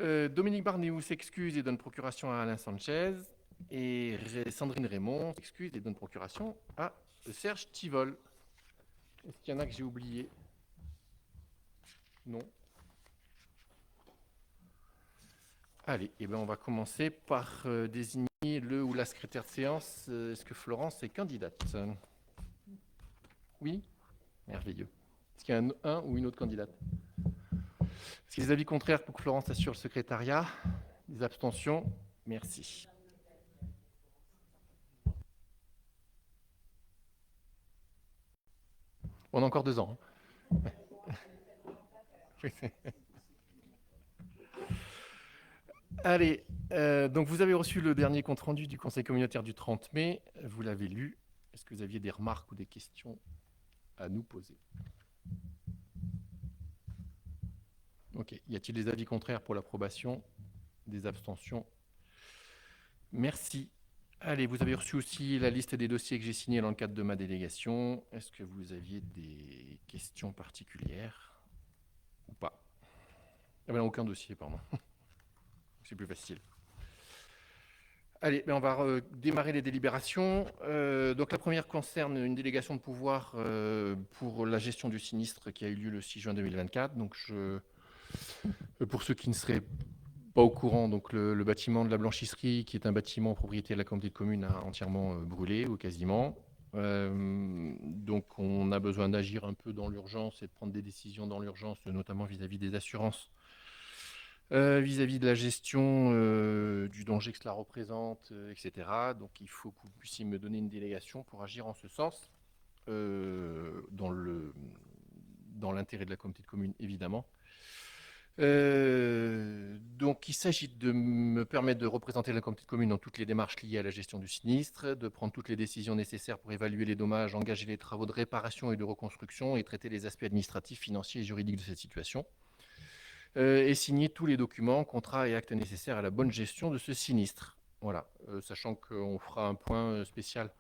Dominique Barnéou s'excuse et donne procuration à Alain Sanchez. Et Sandrine Raymond s'excuse et donne procuration à Serge Tivol. Est-ce qu'il y en a que j'ai oublié? Non. Allez, on va commencer par désigner le ou la secrétaire de séance. Est-ce que Florence est candidate? Oui. Merveilleux. Est-ce qu'il y a un ou une autre candidate? Est-ce qu'il y a des avis contraires pour que Florence assure le secrétariat? Des abstentions? Merci. On a encore 2 ans. Allez, donc vous avez reçu le dernier compte-rendu du Conseil communautaire du 30 mai. Vous l'avez lu. Est-ce que vous aviez des remarques ou des questions à nous poser? Ok. Y a-t-il des avis contraires pour l'approbation? Des abstentions? Merci. Allez, vous avez reçu aussi la liste des dossiers que j'ai signés dans le cadre de ma délégation. Est-ce que vous aviez des questions particulières ou pas? Ah ben, aucun dossier, pardon. C'est plus facile. Allez, on va démarrer les délibérations. Donc la première concerne une délégation de pouvoir pour la gestion du sinistre qui a eu lieu le 6 juin 2024. Donc pour ceux qui ne seraient pas au courant, donc le bâtiment de la blanchisserie, qui est un bâtiment propriété de la communauté de communes, a entièrement brûlé ou quasiment. Donc on a besoin d'agir un peu dans l'urgence et de prendre des décisions dans l'urgence, notamment vis-à-vis des assurances. Vis-à-vis de la gestion du danger que cela représente, etc. Donc il faut que vous puissiez me donner une délégation pour agir en ce sens, dans l'intérêt de la communauté de communes, évidemment. Donc il s'agit de me permettre de représenter la communauté de communes dans toutes les démarches liées à la gestion du sinistre, de prendre toutes les décisions nécessaires pour évaluer les dommages, engager les travaux de réparation et de reconstruction et traiter les aspects administratifs, financiers et juridiques de cette situation. Et signer tous les documents, contrats et actes nécessaires à la bonne gestion de ce sinistre. Voilà, sachant qu'on fera un point spécial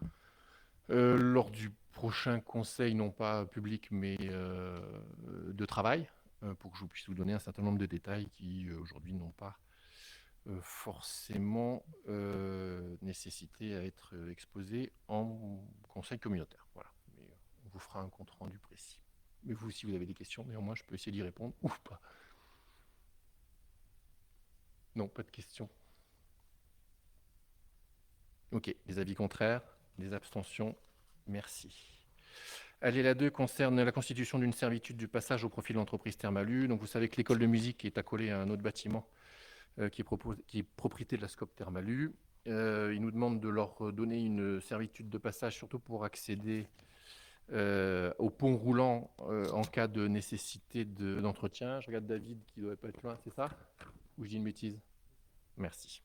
lors du prochain conseil, non pas public, mais de travail, pour que je puisse vous donner un certain nombre de détails qui, aujourd'hui, n'ont pas forcément nécessité à être exposés en conseil communautaire. Voilà, mais on vous fera un compte-rendu précis. Mais vous, si vous avez des questions, néanmoins, je peux essayer d'y répondre ou pas. Non, pas de questions. Ok, des avis contraires, des abstentions, merci. Allez, la 2 concerne la constitution d'une servitude du passage au profit de l'entreprise Thermalu. Donc vous savez que l'école de musique est accolée à un autre bâtiment qui est propriété de la SCOP Thermalu. Ils nous demandent de leur donner une servitude de passage, surtout pour accéder au pont roulant en cas de nécessité d'entretien. Je regarde David qui ne doit pas être loin, c'est ça? Ou je dis une bêtise? Merci.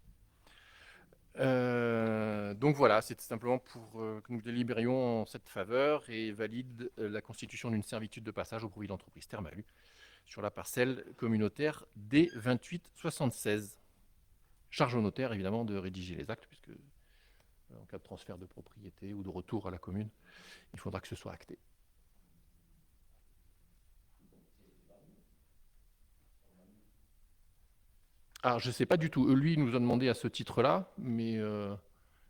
Donc voilà, c'est simplement pour que nous délibérions en cette faveur et valide la constitution d'une servitude de passage au profit de l'entreprise Thermalu sur la parcelle communautaire D2876. Charge au notaire, évidemment, de rédiger les actes, puisque en cas de transfert de propriété ou de retour à la commune, il faudra que ce soit acté. Alors, je ne sais pas du tout. Lui, il nous a demandé à ce titre-là, mais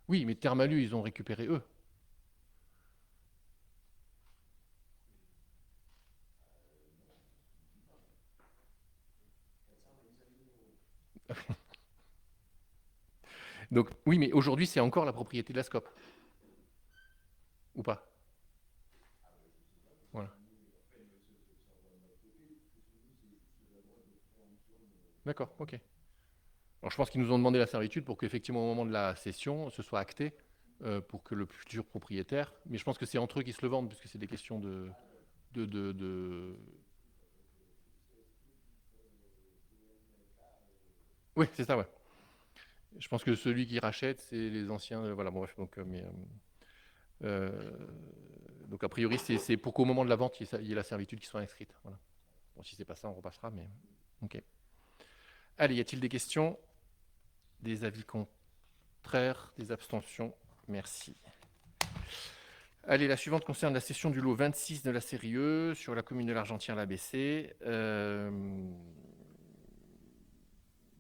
oui, mais Thermalu, ils ont récupéré eux. Donc, oui, mais aujourd'hui, c'est encore la propriété de la SCOP. Ou pas? Voilà. D'accord, ok. Alors, je pense qu'ils nous ont demandé la servitude pour qu'effectivement, au moment de la cession, ce soit acté pour que le futur propriétaire. Mais je pense que c'est entre eux qui se le vendent, puisque c'est des questions de... Oui, c'est ça, ouais. Je pense que celui qui rachète, c'est les anciens. Voilà, bon, bref. Euh, donc, a priori, c'est pour qu'au moment de la vente, il y ait la servitude qui soit inscrite. Voilà. Bon, si c'est pas ça, on repassera, mais. Ok. Allez, y a-t-il des questions? Des avis contraires? Des abstentions? Merci. Allez, la suivante concerne la cession du lot 26 de la série E sur la commune de l'Argentière l'ABC.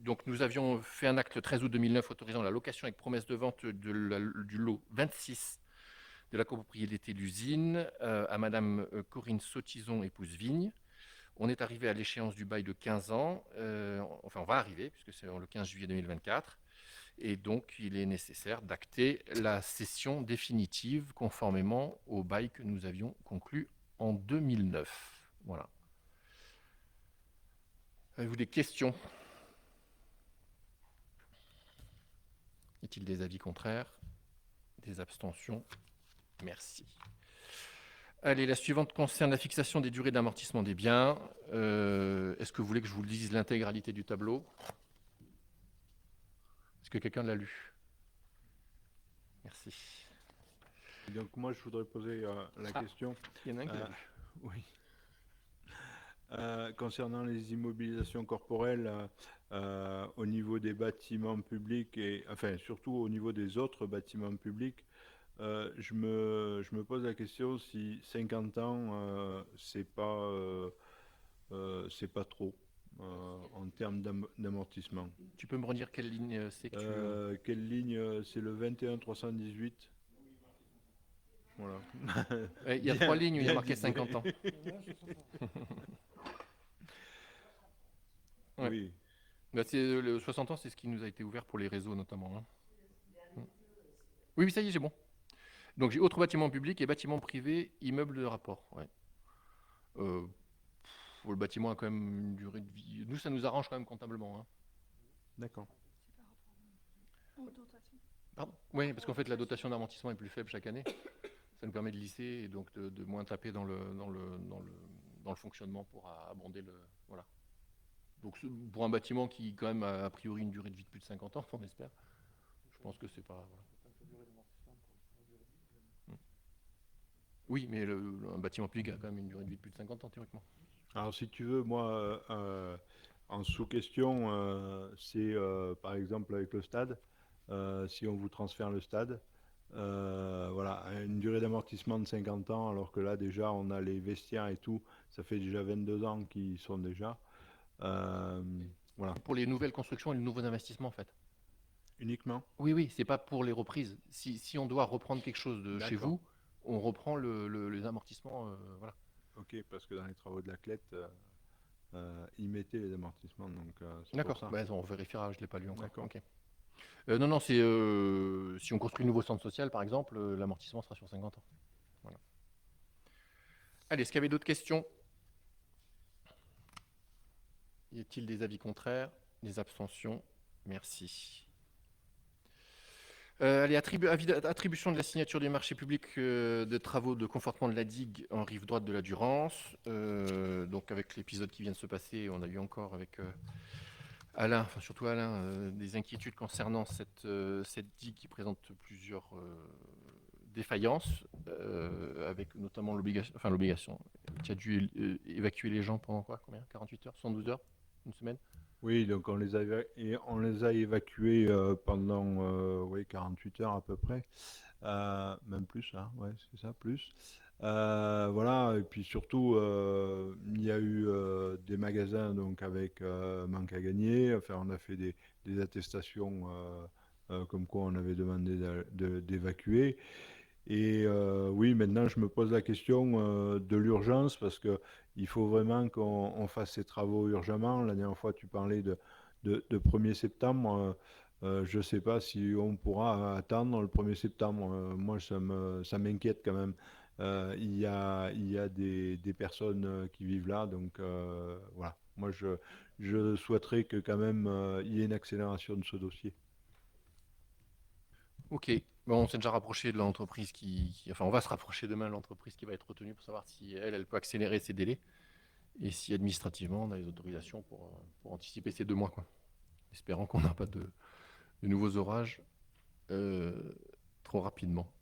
Donc, nous avions fait un acte le 13 août 2009 autorisant la location avec promesse de vente du lot 26 de la copropriété d'usine à Madame Corinne Sautison, épouse Vigne. On est arrivé à l'échéance du bail de 15 ans. Enfin, on va arriver, puisque c'est le 15 juillet 2024. Et donc, il est nécessaire d'acter la cession définitive conformément au bail que nous avions conclu en 2009. Voilà. Avez-vous des questions? Y a-t-il des avis contraires? Des abstentions? Merci. Allez, la suivante concerne la fixation des durées d'amortissement des biens. Est-ce que vous voulez que je vous lise l'intégralité du tableau? Est-ce que quelqu'un l'a lu? Merci. Donc moi, je voudrais poser la question. Il y en a un qui l'a lu. Oui. Concernant les immobilisations corporelles au niveau des bâtiments publics et enfin surtout au niveau des autres bâtiments publics, je me pose la question si 50 ans c'est pas trop en termes d'amortissement. Tu peux me redire quelle ligne c'est que tu... Quelle ligne? C'est le 21 318. Voilà. Il y a 3 lignes où il y a marqué 50 ans. Ouais. Oui. Bah, le 60 ans, c'est ce qui nous a été ouvert pour les réseaux notamment. Hein. Oui, ça y est, j'ai bon. Donc j'ai autres bâtiments publics et bâtiments privés, immeubles de rapport. Ouais. Le bâtiment a quand même une durée de vie. Nous, ça nous arrange quand même comptablement. Hein. D'accord. Pardon. Oui, parce qu'en fait, la dotation d'amortissement est plus faible chaque année. Ça nous permet de lisser et donc de moins taper dans le fonctionnement pour abonder le. Voilà. Donc pour un bâtiment qui quand même a priori une durée de vie de plus de 50 ans, on espère, je pense que c'est pas. Voilà. Oui, mais un bâtiment public a quand même une durée de vie de plus de 50 ans théoriquement. Alors si tu veux, moi, en sous-question, c'est par exemple avec le stade, si on vous transfère le stade, voilà, une durée d'amortissement de 50 ans, alors que là déjà on a les vestiaires et tout, ça fait déjà 22 ans qu'ils sont déjà. Voilà. Pour les nouvelles constructions et les nouveaux investissements en fait. Uniquement? Oui, c'est pas pour les reprises. Si on doit reprendre quelque chose de chez vous, on reprend les amortissements. Voilà. Ok, parce que dans les travaux de la clette, ils mettaient les amortissements. D'accord, on vérifiera, je ne l'ai pas lu encore. D'accord. Okay. Non, c'est si on construit un nouveau centre social, par exemple, l'amortissement sera sur 50 ans. Voilà. Allez, est-ce qu'il y avait d'autres questions? Y a-t-il des avis contraires? Des abstentions? Merci. Allez, attribution de la signature du marché public de travaux de confortement de la digue en rive droite de la Durance. Donc avec l'épisode qui vient de se passer, on a eu encore avec Alain, enfin surtout Alain, des inquiétudes concernant cette digue qui présente plusieurs défaillances, avec notamment l'obligation qui a dû évacuer les gens pendant quoi? Combien? 48 heures? 112 heures? Une semaine? Oui, donc on les a évacués pendant 48 heures à peu près, même plus, hein, ouais, c'est ça, plus. Voilà, et puis surtout, il y a eu des magasins donc avec manque à gagner. Enfin, on a fait des attestations comme quoi on avait demandé d'évacuer. Et oui, maintenant je me pose la question de l'urgence parce que il faut vraiment qu'on fasse ces travaux urgemment. La dernière fois, tu parlais de 1er septembre. Je ne sais pas si on pourra attendre le 1er septembre. Moi, ça m'inquiète quand même. Il y a des personnes qui vivent là, donc voilà. Moi, je souhaiterais que quand même il y ait une accélération de ce dossier. Ok. Bon, on s'est déjà rapproché de l'entreprise enfin, on va se rapprocher demain de l'entreprise qui va être retenue pour savoir si elle peut accélérer ses délais et si administrativement on a les autorisations pour anticiper ces 2 mois, quoi. Espérant qu'on n'a pas de nouveaux orages trop rapidement.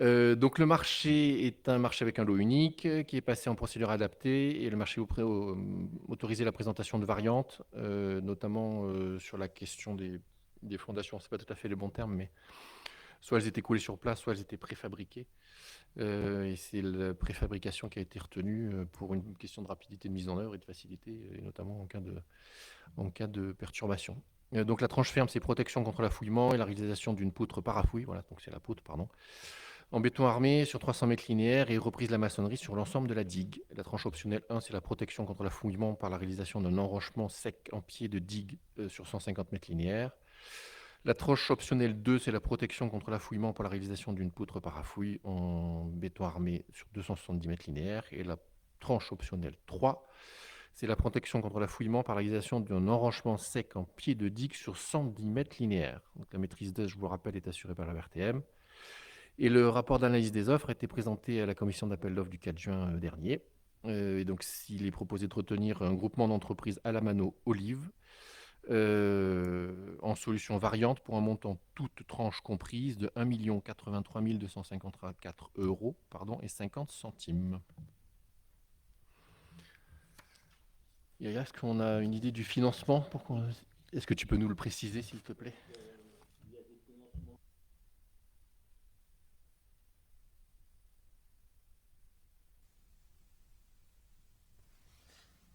Donc le marché est un marché avec un lot unique qui est passé en procédure adaptée et le marché autorisé la présentation de variantes, notamment sur la question des fondations. C'est pas tout à fait le bon terme, mais soit elles étaient collées sur place, soit elles étaient préfabriquées. Et c'est la préfabrication qui a été retenue pour une question de rapidité de mise en œuvre et de facilité, et notamment en cas de perturbation. Donc la tranche ferme, c'est protection contre l'affouillement et la réalisation d'une poutre parafouille. Voilà, donc c'est la poutre, pardon. En béton armé sur 300 mètres linéaires et reprise de la maçonnerie sur l'ensemble de la digue. La tranche optionnelle 1, c'est la protection contre l'affouillement par la réalisation d'un enrochement sec en pied de digue sur 150 mètres linéaires. La tranche optionnelle 2, c'est la protection contre l'affouillement par la réalisation d'une poutre parafouille en béton armé sur 270 mètres linéaires. Et la tranche optionnelle 3, c'est la protection contre l'affouillement par la réalisation d'un enrochement sec en pied de digue sur 110 mètres linéaires. Donc la maîtrise d'œuvre, je vous le rappelle, est assurée par la RTM. Et le rapport d'analyse des offres a été présenté à la commission d'appel d'offres du 4 juin dernier. Et donc, s'il est proposé de retenir un groupement d'entreprises Alamano-Olive en solution variante pour un montant toute tranche comprise de 1 083 254 euros et 50 centimes. Yaya, est-ce qu'on a une idée du financement Est-ce que tu peux nous le préciser, s'il te plaît?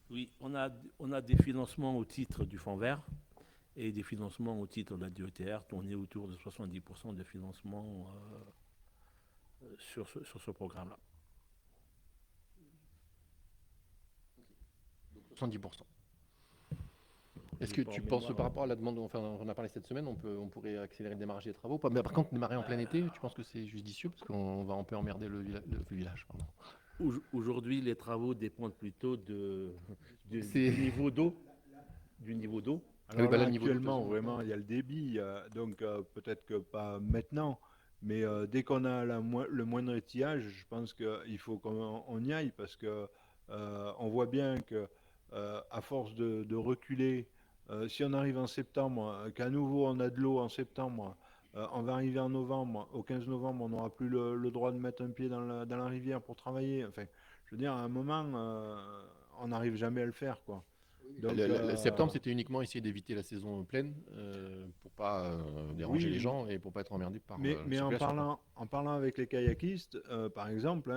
Oui, on a des financements au titre du Fonds vert et des financements au titre de la DETR. On est autour de 70% de financement sur ce programme-là. 70%. Est-ce que tu penses, par rapport à la demande, enfin, on a parlé cette semaine, on pourrait accélérer le démarrage des travaux? Mais par contre, démarrer en plein été, tu penses que c'est judicieux? Parce qu'on peut emmerder le village. Pardon. Aujourd'hui, les travaux dépendent plutôt du niveau d'eau. Alors là, actuellement, vraiment, il y a le débit, donc peut-être que pas maintenant, mais dès qu'on a le moindre étiage, je pense qu'il faut qu'on y aille, parce que on voit bien que à force de reculer, si on arrive en septembre, qu'à nouveau on a de l'eau en septembre, on va arriver en novembre, au 15 novembre, on n'aura plus le droit de mettre un pied dans la rivière pour travailler. Enfin, je veux dire, à un moment, on n'arrive jamais à le faire, quoi. Donc, le septembre, c'était uniquement essayer d'éviter la saison pleine pour pas déranger les gens et pour pas être emmerdé par mais en parlant avec les kayakistes, par exemple,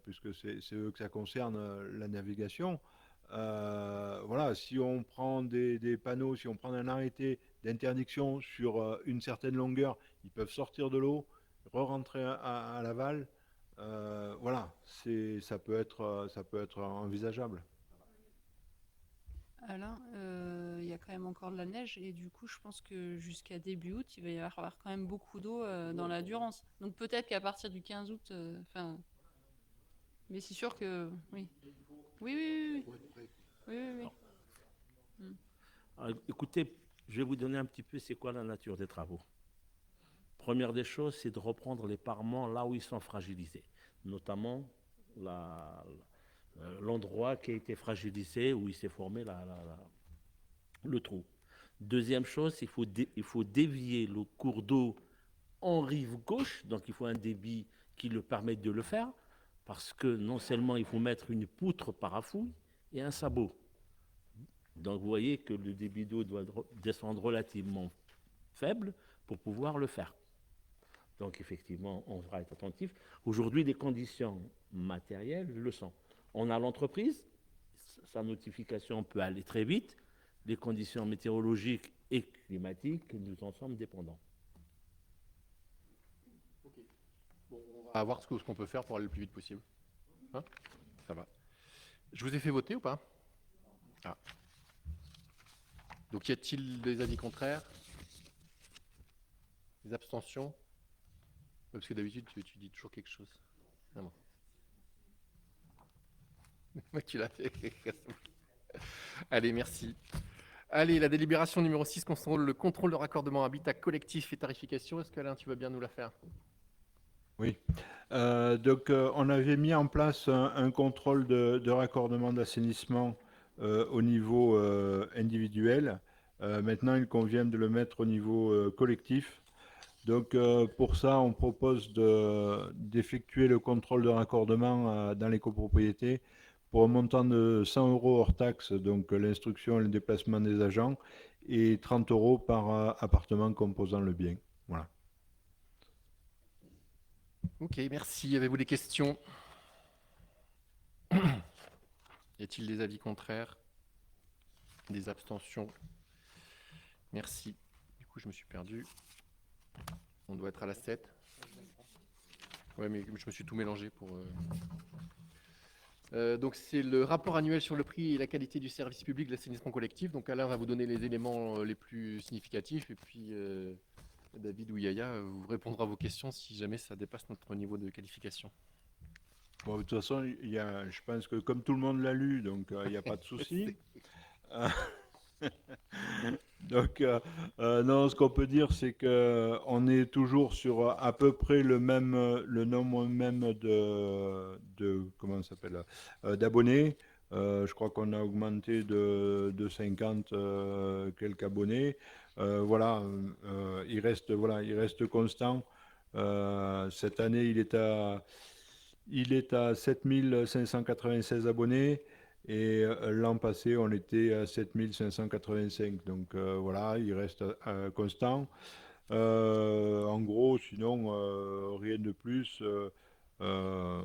puisque c'est eux que ça concerne, la navigation, voilà, si on prend des panneaux, si on prend un arrêté d'interdiction sur une certaine longueur, ils peuvent sortir de l'eau, re-rentrer à l'aval. Voilà, ça peut être envisageable. Alain, il y a quand même encore de la neige et du coup, je pense que jusqu'à début août, il va y avoir quand même beaucoup d'eau dans la Durance. Donc peut-être qu'à partir du 15 août, mais c'est sûr que oui. Oui. Alors, écoutez, je vais vous donner un petit peu c'est quoi la nature des travaux. Première des choses, c'est de reprendre les parements là où ils sont fragilisés, notamment l'endroit qui a été fragilisé, où il s'est formé le trou. Deuxième chose, il faut dévier le cours d'eau en rive gauche, donc il faut un débit qui le permette de le faire, parce que non seulement il faut mettre une poutre parafouille et un sabot. Donc vous voyez que le débit d'eau doit descendre relativement faible pour pouvoir le faire. Donc effectivement, on devra être attentif. Aujourd'hui, les conditions matérielles le sont. On a l'entreprise, sa notification peut aller très vite. Les conditions météorologiques et climatiques, nous en sommes dépendants. Okay. Bon, on va voir ce qu'on peut faire pour aller le plus vite possible. Hein? Ça va. Je vous ai fait voter ou pas? Ah. Donc y a-t-il des avis contraires? Des abstentions? Parce que d'habitude, tu dis toujours quelque chose. Non, bon. Tu l'as fait. Allez, merci. Allez, la délibération numéro 6 concerne le contrôle de raccordement habitat collectif et tarification. Est-ce qu'Alain, tu veux bien nous la faire? Oui. Donc, on avait mis en place un contrôle de raccordement d'assainissement au niveau individuel. Maintenant, il convient de le mettre au niveau collectif. Donc, pour ça, on propose d'effectuer le contrôle de raccordement dans les copropriétés pour un montant de 100 euros hors taxe, donc l'instruction et le déplacement des agents, et 30 euros par appartement composant le bien. Voilà. Ok, merci. Avez-vous des questions? Y a-t-il des avis contraires? Des abstentions? Merci. Du coup, je me suis perdu. On doit être à la 7. Ouais, mais je me suis tout mélangé pour. Donc, c'est le rapport annuel sur le prix et la qualité du service public de l'assainissement collectif. Donc, Alain va vous donner les éléments les plus significatifs. Et puis, David ou Yaya vous répondra à vos questions si jamais ça dépasse notre niveau de qualification. Bon, de toute façon, je pense que comme tout le monde l'a lu, donc il n'y a pas de souci. Euh, Donc, non, ce qu'on peut dire, c'est que on est toujours sur à peu près le nombre même comment ça s'appelle, d'abonnés. Je crois qu'on a augmenté de 50 quelques abonnés. Voilà, il reste constant. Cette année, il est à 7596 abonnés. Et l'an passé, on était à 7585. Donc voilà, il reste constant. En gros, sinon, rien de plus. Euh,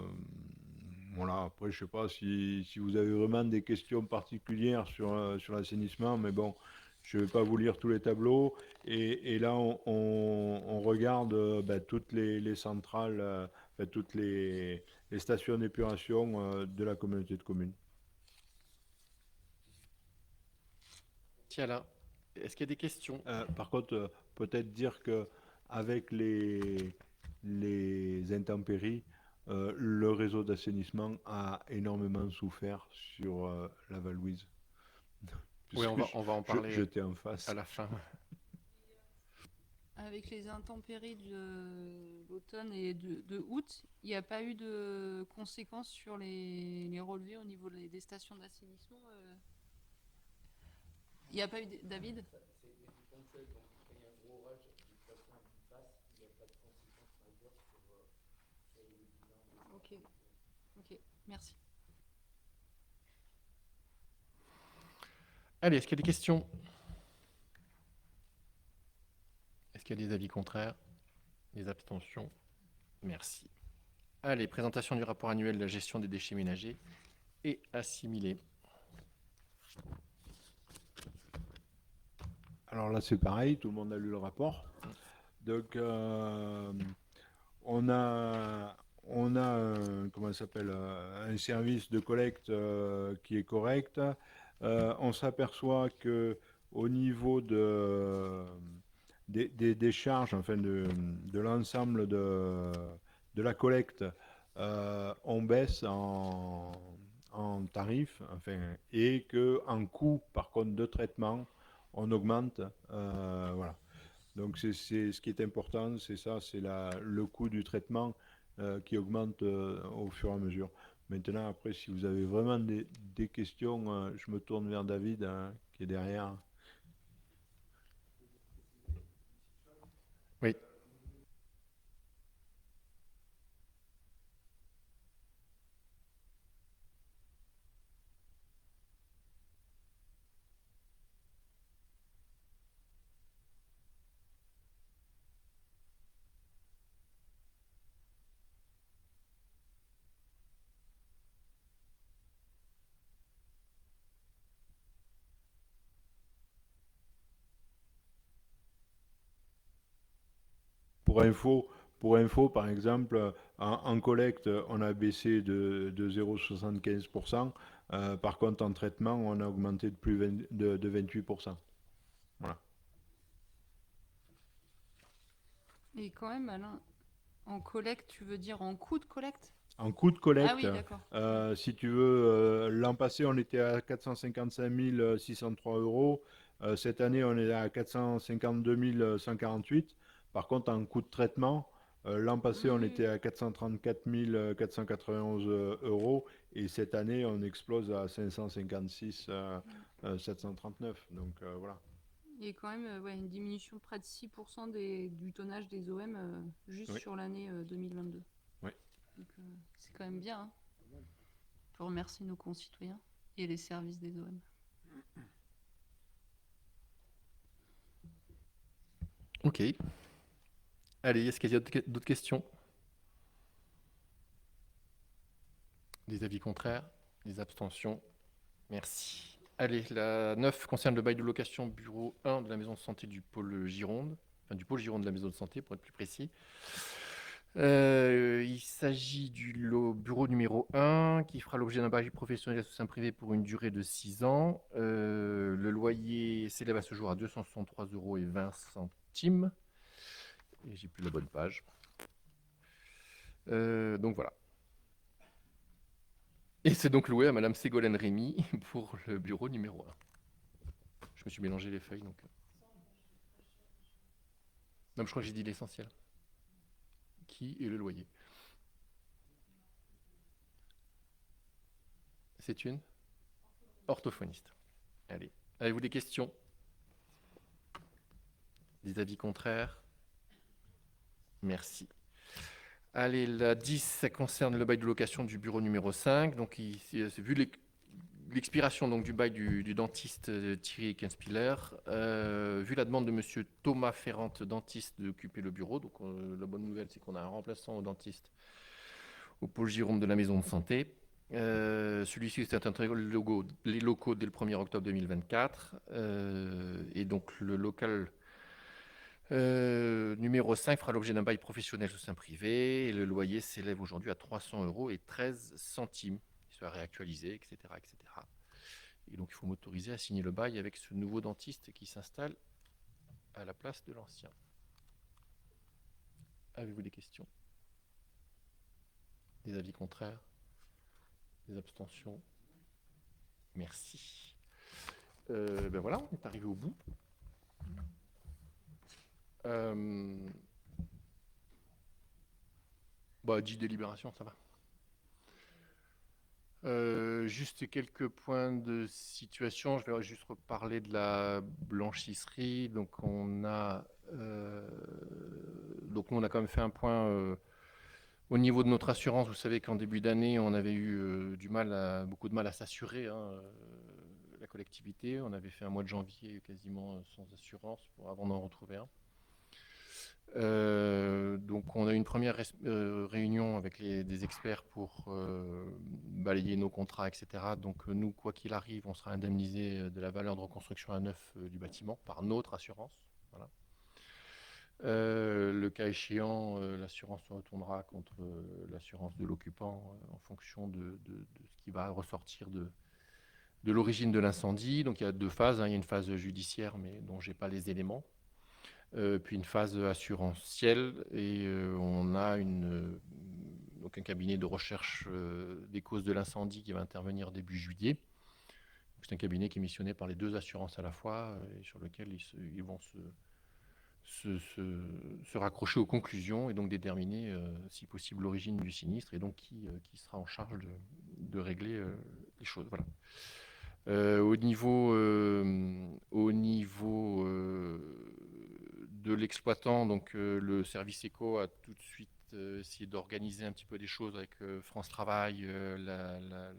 voilà, après, je ne sais pas si vous avez vraiment des questions particulières sur l'assainissement, mais bon, je ne vais pas vous lire tous les tableaux. Et là, on regarde toutes les centrales, enfin, toutes les stations d'épuration de la communauté de communes. Tiens là, est-ce qu'il y a des questions? Par contre, peut-être dire que avec les intempéries, le réseau d'assainissement a énormément souffert sur la Val-Louise, Oui, puisque on va en parler j'étais en à face. la fin. Avec les intempéries de l'automne et de août, il n'y a pas eu de conséquences sur les relevés au niveau des stations d'assainissement. Il n'y a pas eu, David? Ok, ok, merci. Allez, est-ce qu'il y a des questions? Est-ce qu'il y a des avis contraires? Des abstentions? Merci. Allez, présentation du rapport annuel de la gestion des déchets ménagers et assimilés. Alors là, c'est pareil, tout le monde a lu le rapport. Donc, on a, comment ça s'appelle, un service de collecte qui est correct. On s'aperçoit que au niveau des charges, enfin de l'ensemble de la collecte, on baisse en tarif, enfin, et que en coût, par contre, de traitement, on augmente. Voilà. Donc c'est ce qui est important, c'est ça, c'est le coût du traitement qui augmente au fur et à mesure. Maintenant, après, si vous avez vraiment des questions, je me tourne vers David hein, qui est derrière. Oui. Pour info, par exemple, en collecte, on a baissé de 0,75%. Par contre, en traitement, on a augmenté de 28%. Voilà. Et quand même, Alain, en collecte, tu veux dire en coût de collecte? En coût de Ah collecte, oui, d'accord. si tu veux, l'an passé, on était à 455 603 euros. Cette année, on est à 452 148. Par contre, en coût de traitement, l'an passé, Oui, on oui, était à 434 491 euros. Et cette année, on explose à 556 739. Donc voilà. Il y a quand même ouais, une diminution de près de 6% du tonnage des OM juste Oui. sur l'année 2022. Oui. Donc c'est quand même bien. Hein. On peut remercier nos concitoyens et les services des OM. Ok. Allez, est-ce qu'il y a d'autres questions? Des avis contraires? Des abstentions? Merci. Allez, la 9 concerne le bail de location bureau 1 de la maison de santé du pôle Gironde, enfin du pôle Gironde de la maison de santé pour être plus précis. Il s'agit du bureau numéro 1 qui fera l'objet d'un bail professionnel sous sein privé pour une durée de 6 ans. Le loyer s'élève à ce jour à 263,20 €. Et j'ai plus la bonne page. Donc voilà. Et c'est donc loué à Madame Ségolène Rémy pour le bureau numéro 1. Je me suis mélangé les feuilles, donc. Non, je crois que j'ai dit l'essentiel. Qui est le loyer? C'est une orthophoniste. Allez, avez-vous des questions? Des avis contraires? Merci. Allez, la 10, ça concerne le bail de location du bureau numéro 5. Donc, c'est vu l'expiration donc, du bail du dentiste Thierry Kenspiller, vu la demande de monsieur Thomas Ferrante, dentiste, d'occuper le bureau. Donc, la bonne nouvelle, c'est qu'on a un remplaçant au dentiste au pôle Gironde de la maison de santé. Celui-ci s'est intégré les locaux dès le 1er octobre 2024. Et donc, le local numéro 5 fera l'objet d'un bail professionnel sous sein privé. Et le loyer s'élève aujourd'hui à 300,13 €. Il sera réactualisé, etc., etc. Et donc, il faut m'autoriser à signer le bail avec ce nouveau dentiste qui s'installe à la place de l'ancien. Avez-vous des questions? Des avis contraires? Des abstentions? Merci. Ben voilà, on est arrivé au bout. Bah, 10 délibérations, ça va. Juste quelques points de situation. Je vais juste reparler de la blanchisserie. Donc, nous, on a quand même fait un point au niveau de notre assurance. Vous savez qu'en début d'année, on avait eu beaucoup de mal à s'assurer, la collectivité. On avait fait un mois de janvier quasiment sans assurance avant d'en retrouver un. Donc on a eu une première réunion avec des experts pour balayer nos contrats, etc. Donc nous, quoi qu'il arrive, on sera indemnisé de la valeur de reconstruction à neuf du bâtiment par notre assurance. Voilà. Le cas échéant, l'assurance se retournera contre l'assurance de l'occupant en fonction de ce qui va ressortir de l'origine de l'incendie. Donc il y a deux phases, il y a une phase judiciaire mais dont je n'ai pas les éléments. Puis une phase assurantielle et on a donc un cabinet de recherche des causes de l'incendie qui va intervenir début juillet. C'est un cabinet qui est missionné par les deux assurances à la fois et sur lequel ils vont se raccrocher aux conclusions et donc déterminer si possible l'origine du sinistre et donc qui sera en charge de régler les choses. Voilà. Au niveau de l'exploitant, donc le service éco a tout de suite essayé d'organiser un petit peu des choses avec France Travail, la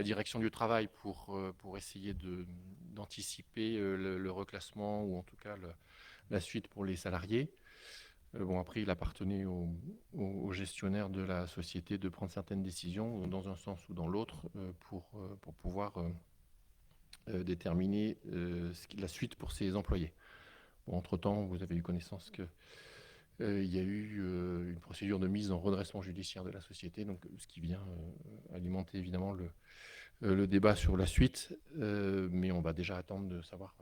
direction du travail pour essayer d'anticiper le reclassement ou en tout cas la suite pour les salariés. Bon, après, il appartenait au gestionnaire de la société de prendre certaines décisions dans un sens ou dans l'autre pour pouvoir déterminer la suite pour ses employés. Bon, entre-temps, vous avez eu connaissance qu'il y a eu une procédure de mise en redressement judiciaire de la société, donc, ce qui vient alimenter évidemment le débat sur la suite, mais on va déjà attendre de savoir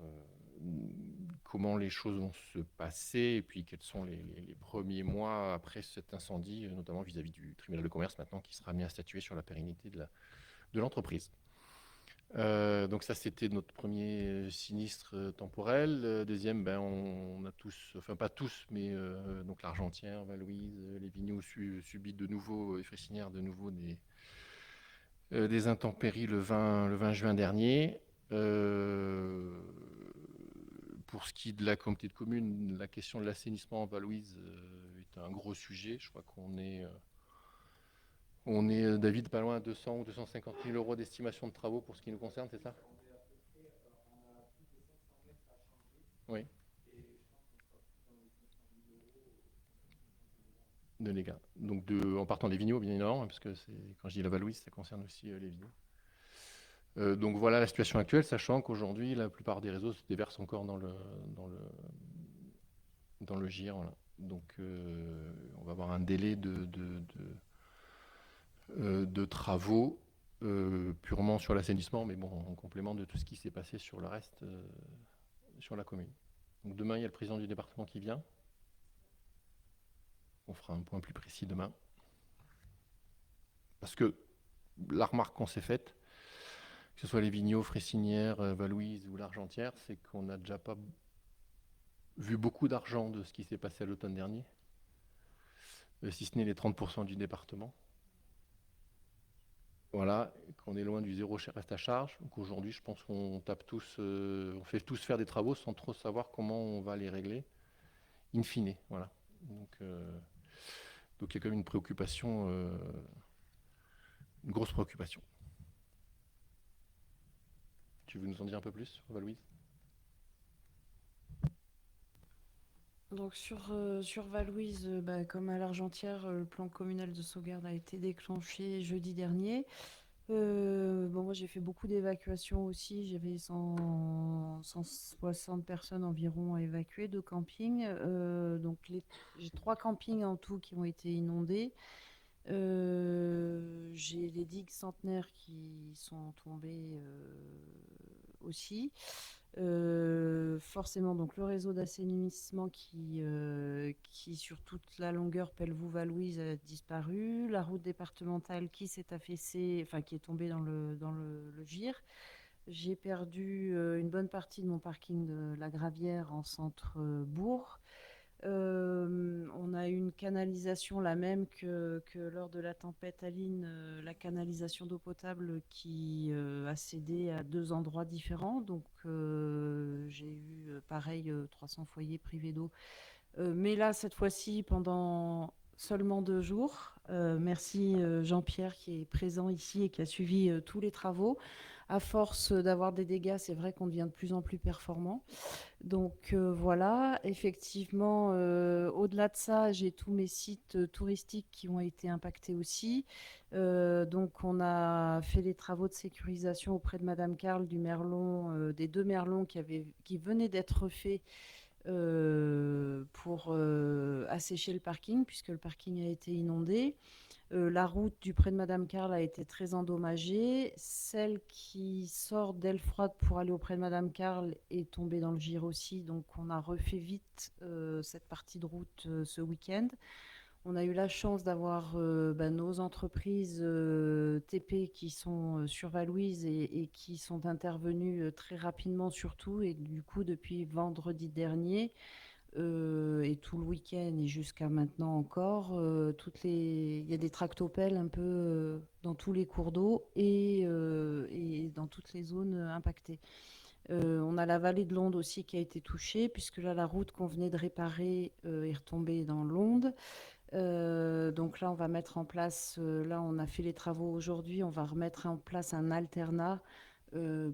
comment les choses vont se passer et puis quels sont les premiers mois après cet incendie, notamment vis-à-vis du tribunal de commerce maintenant qui sera mis à statuer sur la pérennité de l'entreprise. Donc ça, c'était notre premier sinistre temporel. Deuxième, on a tous, enfin pas tous, mais donc l'Argentière, Val-Louise, les Vignoux subit de nouveau, et Fressinière de nouveau des intempéries le 20 juin dernier. Pour ce qui est de la communauté de communes, la question de l'assainissement en Val-Louise est un gros sujet. Je crois qu'on est, David, pas loin de 200 ou 250 000 € d'estimation de travaux pour ce qui nous concerne, c'est ça? Oui. de dégâts. Donc en partant des vignobles, bien évidemment, parce que quand je dis la Valouise, ça concerne aussi les vignobles. Donc voilà la situation actuelle, sachant qu'aujourd'hui, la plupart des réseaux se déversent encore dans le GIR. Voilà. Donc on va avoir un délai de travaux purement sur l'assainissement, mais bon, en complément de tout ce qui s'est passé sur le reste, sur la commune. Donc demain, il y a le président du département qui vient. On fera un point plus précis demain. Parce que la remarque qu'on s'est faite, que ce soit les Vignots, Fressinière, Valouise ou l'Argentière, c'est qu'on n'a déjà pas vu beaucoup d'argent de ce qui s'est passé à l'automne dernier, si ce n'est les 30% du département. Voilà, qu'on est loin du zéro reste à charge. Donc aujourd'hui, je pense qu'on tape tous, on fait tous faire des travaux sans trop savoir comment on va les régler, in fine. Voilà. Donc il y a quand même une préoccupation, une grosse préoccupation. Tu veux nous en dire un peu plus, Valouise? Donc sur Valouise, comme à l'Argentière, le plan communal de sauvegarde a été déclenché jeudi dernier. Moi j'ai fait beaucoup d'évacuations aussi, j'avais 160 personnes environ à évacuer de camping. J'ai 3 campings en tout qui ont été inondés. J'ai les digues centenaires qui sont tombées aussi. Forcément, donc le réseau d'assainissement qui sur toute la longueur Pelvoux-Valouise a disparu. La route départementale qui s'est affaissée, enfin qui est tombée dans le GIR. J'ai perdu une bonne partie de mon parking de la Gravière en centre-bourg. On a eu une canalisation la même que lors de la tempête Aline, la canalisation d'eau potable qui a cédé à 2 endroits différents. Donc j'ai eu pareil 300 foyers privés d'eau. Mais là, cette fois-ci, pendant seulement 2 jours. Merci Jean-Pierre qui est présent ici et qui a suivi tous les travaux. À force d'avoir des dégâts, c'est vrai qu'on devient de plus en plus performant. Donc voilà, effectivement, au-delà de ça, j'ai tous mes sites touristiques qui ont été impactés aussi. Donc on a fait les travaux de sécurisation auprès de Madame Carl du Merlon, des 2 Merlons qui venaient d'être faits pour assécher le parking, puisque le parking a été inondé. La route du près de Madame Carl a été très endommagée. Celle qui sort d'Elfrode pour aller auprès de Madame Carl est tombée dans le GIR aussi. Donc on a refait vite cette partie de route ce week-end. On a eu la chance d'avoir nos entreprises TP qui sont sur Valouise et qui sont intervenues très rapidement surtout. Et du coup, depuis vendredi dernier, et tout le week-end et jusqu'à maintenant encore, il y a des tractopelles un peu dans tous les cours d'eau et dans toutes les zones impactées. On a la vallée de l'Onde aussi qui a été touchée, puisque là, la route qu'on venait de réparer est retombée dans l'Onde. Donc là, on va mettre en place, là, on a fait les travaux aujourd'hui, on va remettre en place un alternat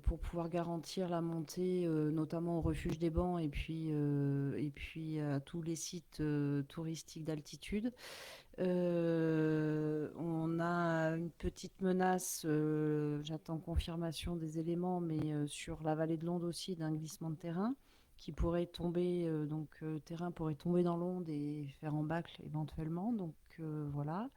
pour pouvoir garantir la montée, notamment au refuge des Bancs et puis à tous les sites touristiques d'altitude. On a une petite menace, j'attends confirmation des éléments, mais sur la vallée de l'Onde aussi, d'un glissement de terrain qui pourrait tomber, terrain pourrait tomber dans l'Onde et faire embâcle éventuellement. Donc voilà.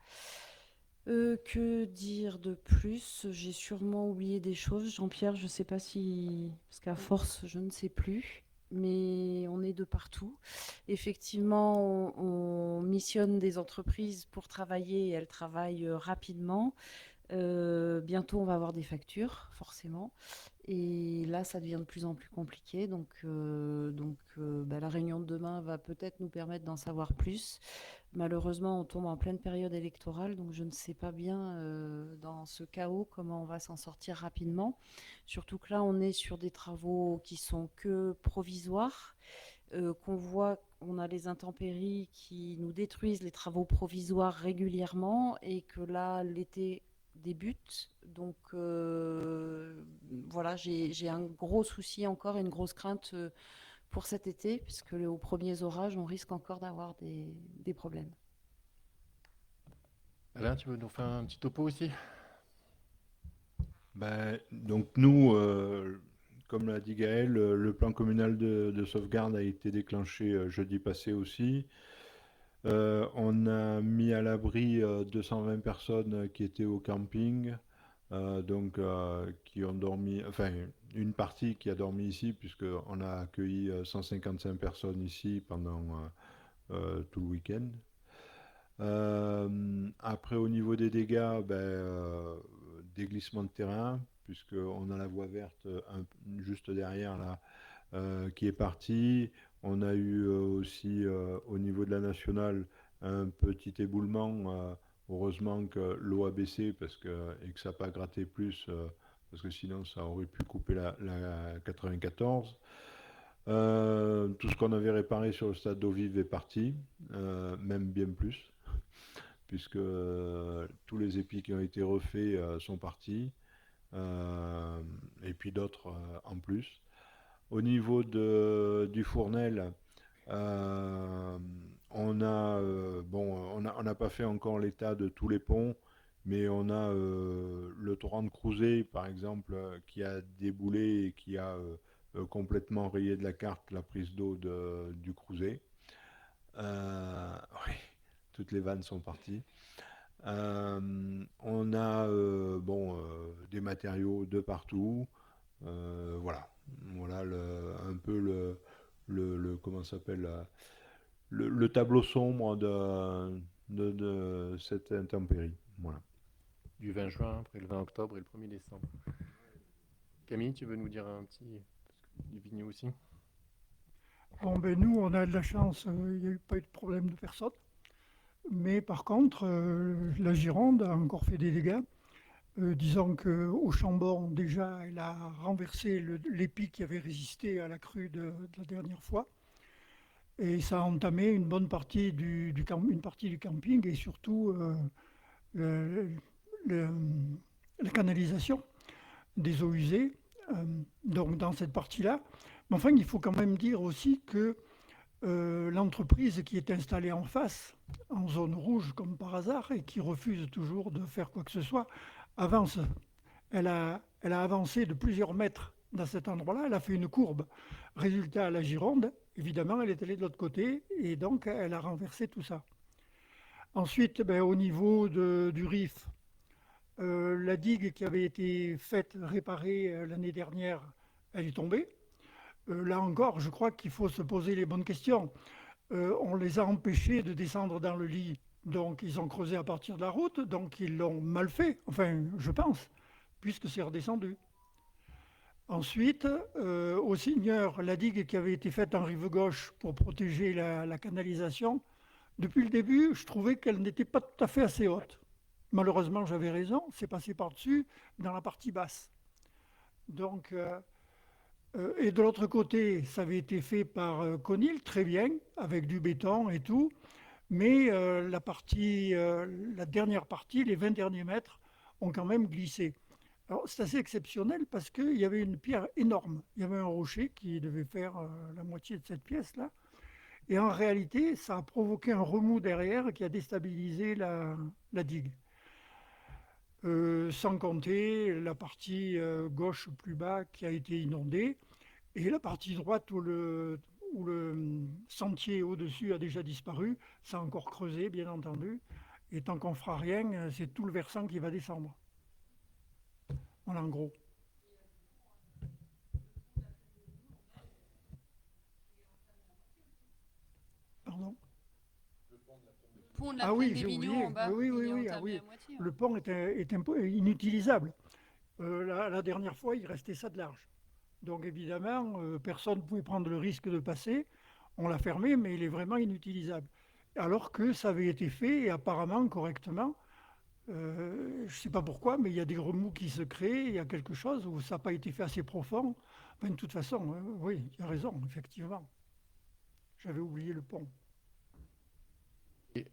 Que dire de plus? J'ai sûrement oublié des choses. Jean-Pierre, je ne sais pas si... Parce qu'à force, je ne sais plus. Mais on est de partout. Effectivement, on missionne des entreprises pour travailler et elles travaillent rapidement. Bientôt, on va avoir des factures, forcément. Et là, ça devient de plus en plus compliqué. Donc, la réunion de demain va peut-être nous permettre d'en savoir plus. Malheureusement, on tombe en pleine période électorale, donc je ne sais pas bien dans ce chaos comment on va s'en sortir rapidement. Surtout que là, on est sur des travaux qui sont que provisoires, qu'on voit, on a les intempéries qui nous détruisent les travaux provisoires régulièrement et que là, l'été débute. Donc voilà, j'ai un gros souci encore et une grosse crainte pour cet été, puisque aux premiers orages, on risque encore d'avoir des problèmes. Alain, tu veux nous faire un petit topo aussi? Ben, donc nous, comme l'a dit Gaël, le plan communal de sauvegarde a été déclenché jeudi passé aussi. On a mis à l'abri 220 personnes qui étaient au camping, qui ont dormi, enfin une partie qui a dormi ici, puisqu'on a accueilli 155 personnes ici pendant tout le week-end. Après, au niveau des dégâts, des glissements de terrain, puisqu'on a la voie verte juste derrière là, qui est partie. On a eu aussi au niveau de la nationale un petit éboulement. Heureusement que l'eau a baissé et que ça n'a pas gratté plus, parce que sinon ça aurait pu couper la 94. Tout ce qu'on avait réparé sur le stade d'eau vive est parti, même bien plus, puisque tous les épis qui ont été refaits sont partis, et puis d'autres en plus. Au niveau du Fournel, on n'a pas fait encore l'état de tous les ponts, mais on a le torrent de Crouzet, par exemple, qui a déboulé et qui a complètement rayé de la carte la prise d'eau du Crouzet. Oui, toutes les vannes sont parties. On a des matériaux de partout. Voilà, voilà un peu comment ça s'appelle, le tableau sombre de cette intempérie. Voilà. Du 20 juin, après le 20 octobre et le 1er décembre. Camille, tu veux nous dire un petit du Vignoux aussi? Bon, ben nous, on a de la chance, il n'y a eu pas eu de problème de personne. Mais par contre, la Gironde a encore fait des dégâts. Disons qu'au Chambon, déjà, elle a renversé l'épi qui avait résisté à la crue de la dernière fois. Et ça a entamé une bonne partie une partie du camping et surtout le- le- la canalisation des eaux usées, donc dans cette partie-là. Mais enfin, il faut quand même dire aussi que l'entreprise qui est installée en face, en zone rouge comme par hasard, et qui refuse toujours de faire quoi que ce soit, avance. Elle a avancé de plusieurs mètres dans cet endroit-là, elle a fait une courbe. Résultat, la Gironde, évidemment, elle est allée de l'autre côté, et donc elle a renversé tout ça. Ensuite, ben, au niveau du RIF, la digue qui avait été faite, réparée l'année dernière, elle est tombée. Là encore, je crois qu'il faut se poser les bonnes questions. On les a empêchés de descendre dans le lit. Donc, ils ont creusé à partir de la route, donc ils l'ont mal fait, enfin, je pense, puisque c'est redescendu. Ensuite, au Seigneur, la digue qui avait été faite en rive gauche pour protéger la canalisation, depuis le début, je trouvais qu'elle n'était pas tout à fait assez haute. Malheureusement, j'avais raison, c'est passé par-dessus dans la partie basse. Donc, et de l'autre côté, ça avait été fait par Conil, très bien, avec du béton et tout. Mais la dernière partie, les 20 derniers mètres, ont quand même glissé. Alors c'est assez exceptionnel parce qu'il y avait une pierre énorme. Il y avait un rocher qui devait faire la moitié de cette pièce-là. Et en réalité, ça a provoqué un remous derrière qui a déstabilisé la digue. Sans compter la partie gauche plus bas qui a été inondée. Et la partie droite où le sentier au-dessus a déjà disparu, ça a encore creusé, bien entendu. Et tant qu'on fera rien, c'est tout le versant qui va descendre. Voilà, en gros. Pardon. Le pont de la Ah plaine oui, des j'ai Vignaux oublié. en bas, Oui, oui, il est oui, ah entamé oui. à moitié. Le pont est un peu inutilisable. La dernière fois, il restait ça de large. Donc évidemment, personne ne pouvait prendre le risque de passer. On l'a fermé, mais il est vraiment inutilisable. Alors que ça avait été fait, et apparemment correctement. Je ne sais pas pourquoi, mais il y a des remous qui se créent, il y a quelque chose où ça n'a pas été fait assez profond. Enfin, de toute façon, oui, il a raison, effectivement. J'avais oublié le pont. Et,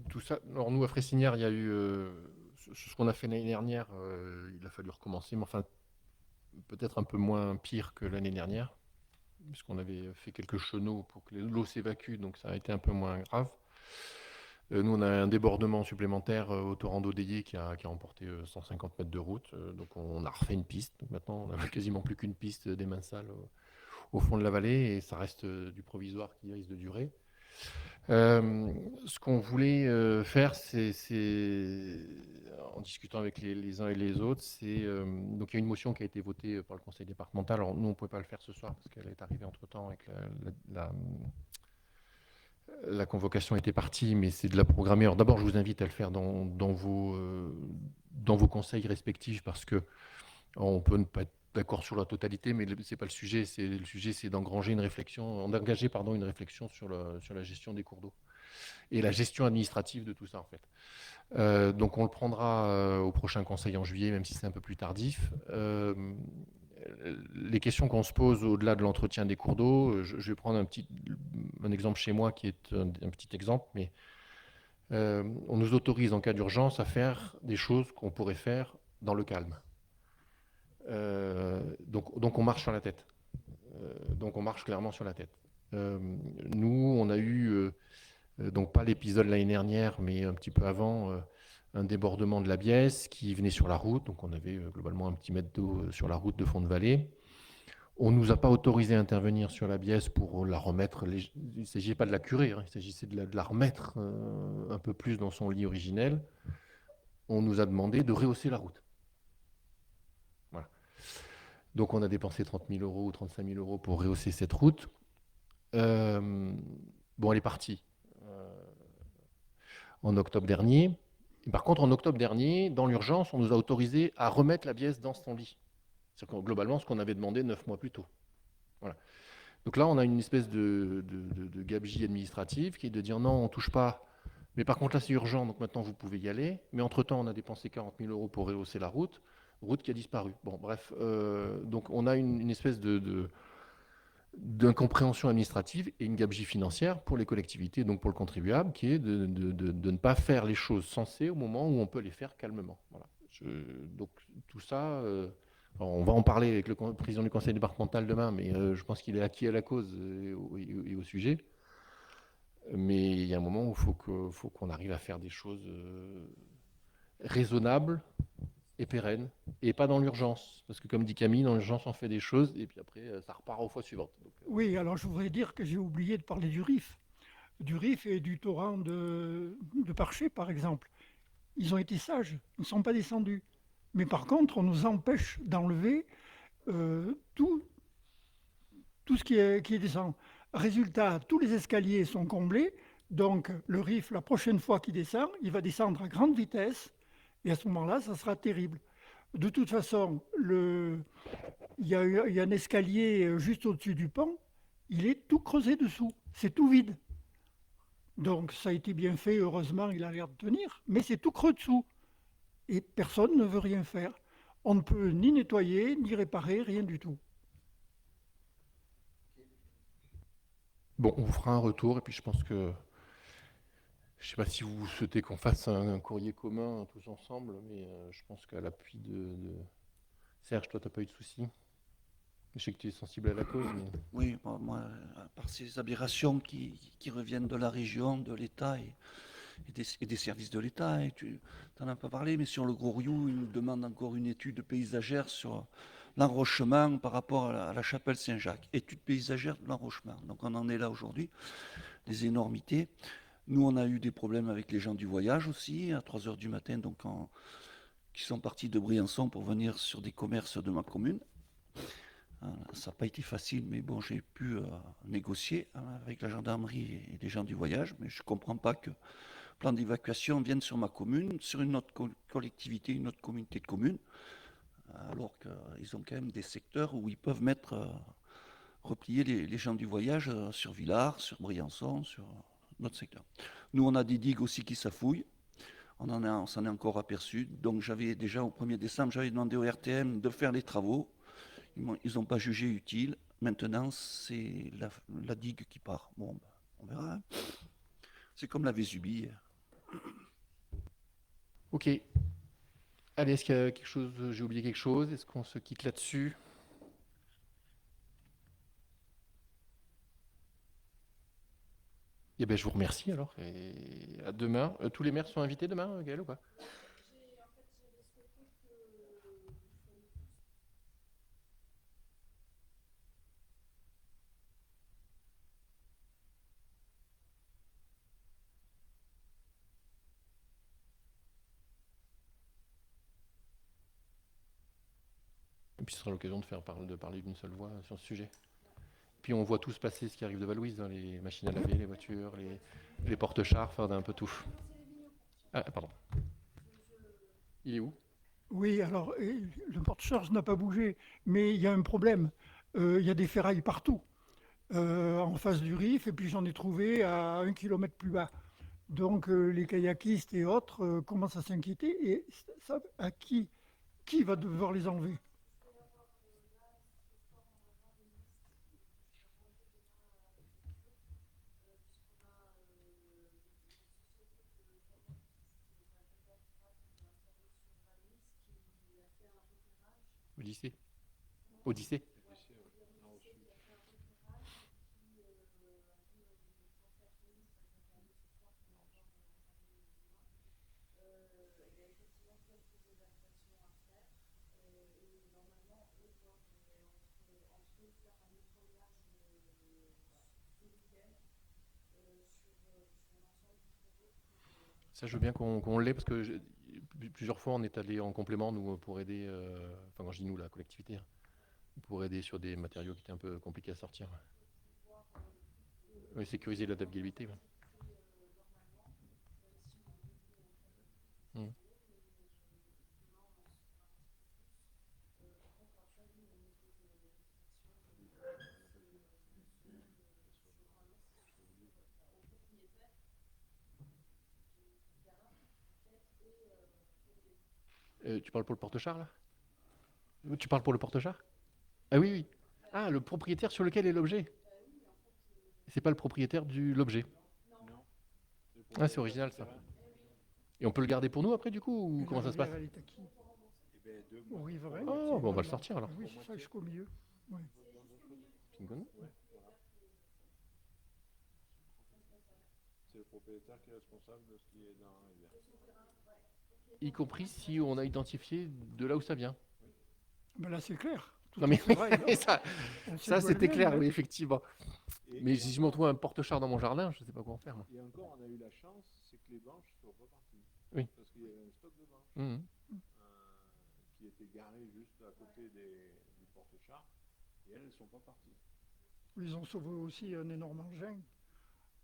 tout ça, alors nous à Fressinière, il y a eu ce qu'on a fait l'année dernière, il a fallu recommencer, mais enfin peut-être un peu moins pire que l'année dernière, puisqu'on avait fait quelques chenaux pour que l'eau s'évacue, donc ça a été un peu moins grave. Nous, on a un débordement supplémentaire au torrent d'Odeyé qui a emporté 150 mètres de route. Donc, on a refait une piste. Donc, maintenant, on n'a quasiment plus qu'une piste des Mansales au fond de la vallée et ça reste du provisoire qui risque de durer. Ce qu'on voulait faire, en discutant avec les uns et les autres, donc il y a une motion qui a été votée par le conseil départemental. Alors nous, on ne pouvait pas le faire ce soir parce qu'elle est arrivée entre-temps avec la convocation était partie, mais c'est de la programmer. Alors d'abord, je vous invite à le faire dans vos conseils respectifs parce que on peut ne pas être d'accord sur la totalité, mais c'est pas le sujet. Le sujet, c'est d'engager une réflexion sur la gestion des cours d'eau et la gestion administrative de tout ça, en fait. Donc, on le prendra au prochain conseil en juillet, même si c'est un peu plus tardif. Les questions qu'on se pose au-delà de l'entretien des cours d'eau, je vais prendre un exemple chez moi qui est un petit exemple, mais on nous autorise en cas d'urgence à faire des choses qu'on pourrait faire dans le calme. Donc on marche sur la tête. Donc on marche clairement sur la tête. Nous, on a eu, donc pas l'épisode l'année dernière, mais un petit peu avant, un débordement de la Biesse qui venait sur la route. Donc on avait globalement un petit mètre d'eau sur la route de fond de vallée. On ne nous a pas autorisé à intervenir sur la Biesse pour la remettre. Il ne s'agissait pas de la curer, hein, il s'agissait de la remettre un peu plus dans son lit originel. On nous a demandé de rehausser la route. Donc, on a dépensé 30 000 euros ou 35 000 euros pour rehausser cette route. Bon, elle est partie en octobre dernier. Et par contre, en octobre dernier, dans l'urgence, on nous a autorisé à remettre la Biesse dans son lit. C'est globalement ce qu'on avait demandé 9 mois plus tôt. Voilà. Donc là, on a une espèce de gabegie administrative qui est de dire non, on ne touche pas. Mais par contre, là, c'est urgent, donc maintenant, vous pouvez y aller. Mais entre-temps, on a dépensé 40 000 euros pour rehausser la route qui a disparu. Bon, bref, donc on a une espèce d'incompréhension administrative et une gabegie financière pour les collectivités, donc pour le contribuable, qui est de ne pas faire les choses sensées au moment où on peut les faire calmement. Voilà. Donc tout ça, on va en parler avec le président du conseil départemental demain, mais je pense qu'il est acquis à la cause et au sujet. Mais il y a un moment où il faut qu'on arrive à faire des choses raisonnables et pérenne, et pas dans l'urgence. Parce que comme dit Camille, dans l'urgence, on fait des choses, et puis après, ça repart aux fois suivantes. Donc, Oui, alors je voudrais dire que j'ai oublié de parler du RIF et du torrent de Parché, par exemple. Ils ont été sages, ils ne sont pas descendus. Mais par contre, on nous empêche d'enlever tout ce qui est descend. Résultat, tous les escaliers sont comblés, donc le RIF, la prochaine fois qu'il descend, il va descendre à grande vitesse, et à ce moment-là, ça sera terrible. De toute façon, il y a un escalier juste au-dessus du pont, il est tout creusé dessous, c'est tout vide. Donc ça a été bien fait, heureusement, il a l'air de tenir, mais c'est tout creux dessous. Et personne ne veut rien faire. On ne peut ni nettoyer, ni réparer, rien du tout. bon, on vous fera un retour, et puis je pense que je ne sais pas si vous souhaitez qu'on fasse un courrier commun tous ensemble, mais je pense qu'à l'appui de Serge, toi, tu n'as pas eu de soucis. Je sais que tu es sensible à la cause. Mais... Oui, moi, par ces aberrations qui reviennent de la région, de l'État et des services de l'État, et tu n'en as pas parlé, mais sur le Gros Riou, ils nous demandent encore une étude paysagère sur l'enrochement par rapport à la chapelle Saint-Jacques. Étude paysagère de l'enrochement. Donc on en est là aujourd'hui, des énormités. Nous, on a eu des problèmes avec les gens du voyage aussi, à 3 h du matin, donc qui sont partis de Briançon pour venir sur des commerces de ma commune. Ça n'a pas été facile, mais bon, j'ai pu négocier avec la gendarmerie et les gens du voyage, mais je ne comprends pas que le plan d'évacuation vienne sur ma commune, sur une autre collectivité, une autre communauté de communes, alors qu'ils ont quand même des secteurs où ils peuvent replier les gens du voyage sur Villars, sur Briançon, sur notre secteur. Nous, on a des digues aussi qui s'affouillent. On s'en est encore aperçu. Donc, j'avais déjà au 1er décembre, j'avais demandé au RTM de faire les travaux. Ils n'ont pas jugé utile. Maintenant, c'est la digue qui part. Bon, on verra. Hein. C'est comme la Vésubie. Ok. Allez, est-ce qu'il y a quelque chose, j'ai oublié quelque chose? Est-ce qu'on se quitte là-dessus? Eh ben, je vous remercie alors. Et à demain. Tous les maires sont invités demain, Gaël, ou pas? Et puis ce sera l'occasion de parler d'une seule voix sur ce sujet. Puis on voit tous passer ce qui arrive de Valouise, dans les machines à laver, les voitures, les porte-chars, enfin un peu tout. Ah, pardon. Il est où? Oui, alors le porte-charge n'a pas bougé, mais il y a un problème. Il y a des ferrailles partout, en face du Rif, et puis j'en ai trouvé à 1 kilomètre plus bas. Donc les kayakistes et autres commencent à s'inquiéter. Et ça, qui va devoir les enlever? Odyssée. Odyssée. Ça, je veux bien qu'on l'ait parce que plusieurs fois on est allé en complément nous pour aider, enfin quand je dis nous, la collectivité, hein, pour aider sur des matériaux qui étaient un peu compliqués à sortir. Oui, sécuriser l'adaptabilité. Ouais. Mhm. Tu parles pour le porte-char là? Tu parles pour le porte-char? Ah oui, oui. Ah, le propriétaire sur lequel est l'objet. C'est pas le propriétaire de l'objet. Ah, c'est original ça. Et on peut le garder pour nous après du coup ou Et comment la ça se passe? rivière, elle est à qui? Au riverain. Oh, bon, on va le sortir alors. Oui, c'est ça, jusqu'au milieu. Ouais. C'est une bonne- C'est le propriétaire qui est responsable de ce qui est dans la rivière. Y compris si on a identifié de là où ça vient. Ben là, c'est clair. Tout Non mais est ferraille, là. ça, On sait ça d'où c'était elles clair, viennent, oui, hein. effectivement. Et, Mais si je me retrouve un porte-char dans mon jardin, je sais pas quoi en faire. Moi. et encore, on a eu la chance, c'est que les banches ne sont pas parties. Oui. Parce qu'il y avait un stock de banches Mhm. qui était garé juste à côté du porte-char. Et elles ne sont pas parties. Ils ont sauvé aussi un énorme engin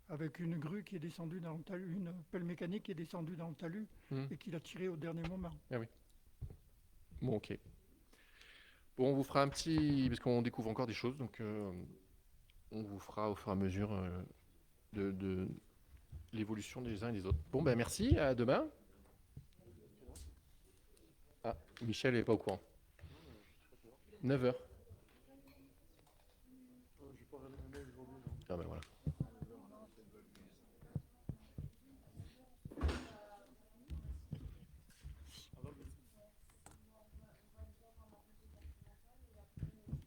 avec une grue qui est descendue dans le talus, une pelle mécanique qui est descendue dans le talus Mhm. et qui l'a tiré au dernier moment. Bon, ok. Bon, on vous fera un petit, parce qu'on découvre encore des choses, donc on vous fera au fur et à mesure de l'évolution des uns et des autres. Bon, ben merci, à demain. Ah, Michel n'est pas au courant. 9h. Ah ben voilà.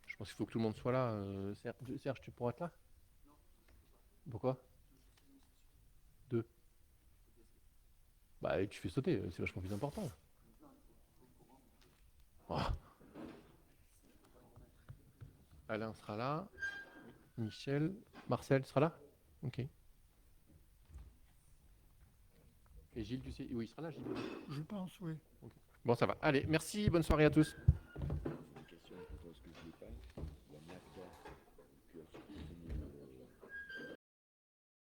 Je pense qu'il faut que tout le monde soit là. Serge, tu pourras être là? Pourquoi? 2. Bah, et tu fais sauter, c'est vachement plus important. Oh. Alain sera là. Michel. Marcel sera là? Ok. Et Gilles, tu sais? Oui, il sera là, Gilles. Je pense, oui. Bon, ça va. Allez, merci, bonne soirée à tous.